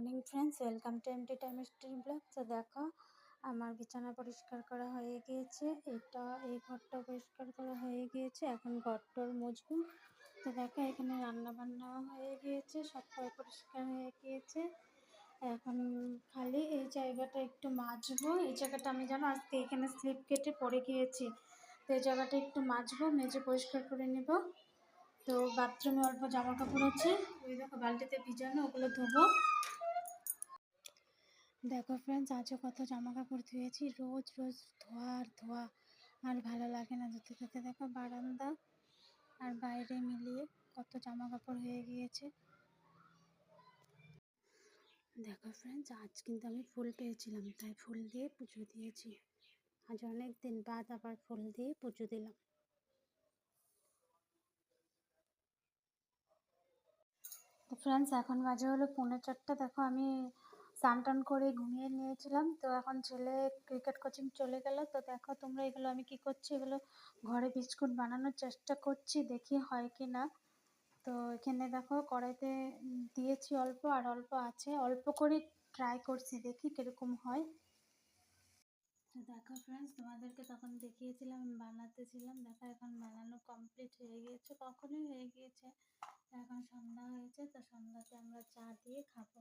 Morning friends, welcome to MT time stream blog. তো দেখো, আমার বিছানা পরিষ্কার করা হয়ে গিয়েছে। এই ঘরটা পরিষ্কার করা হয়ে গিয়েছে। এখন ঘরটর মুছবো। তো দেখো, এখানে রান্না বান্না হয়ে গিয়েছে, সব পরিষ্কার হয়ে গিয়েছে। এখন খালি এই জায়গাটা একটু মাজবো। এই জায়গাটা আমি জানো আজকে এখানে স্লিপ কেটে পড়ে গিয়েছি, তো এই জায়গাটা একটু মাজবো, মেজে পরিষ্কার করে নেব। তো বাথরুমে অল্প জামা কাপড় আছে, ওই দেখো বালতিতে ভিজানো, ওগুলো ধোবো। দেখো ফ্রেন্ডস, আজও কত জামা কাপড় ধুয়েছি। রোজ রোজ ধোয়া আর ভালো লাগে না ধুতে ধুতে। দেখো বারান্দা আর বাইরে মিলিয়ে কত জামা কাপড় হয়ে গিয়েছে। দেখো ফ্রেন্ডস, আজ কিন্তু আমি ফুল পেয়েছিলাম, তাই ফুল দিয়ে পুজো দিয়েছি। আজ অনেক দিন বাদ আবার ফুল দিয়ে পুজো দিলাম। তো ফ্রেন্ডস, এখন বাজে হলো 4:45। দেখো, আমি স্নান টান করে ঘুমিয়ে নিয়েছিলাম। তো এখন ছেলে ক্রিকেট কোচিং চলে গেল। তো দেখো তোমরা, এগুলো আমি কি করছি, এগুলো ঘরে বিস্কুট বানানোর চেষ্টা করছি, দেখি হয় কি না। তো এখানে দেখো কড়াইতে দিয়েছি অল্প, আর অল্প আছে, অল্প করে ট্রাই করছি, দেখি কিরকম হয়। তো দেখো ফ্রেন্ডস, তোমাদেরকে তখন দেখিয়েছিলাম আমি বানাতেছিলাম। দেখো এখন বানানো কমপ্লিট হয়ে গিয়েছে, কখনই হয়ে গিয়েছে। এখন সন্ধ্যা হয়েছে, তো সন্ধ্যাতে আমরা চা দিয়ে খাবো।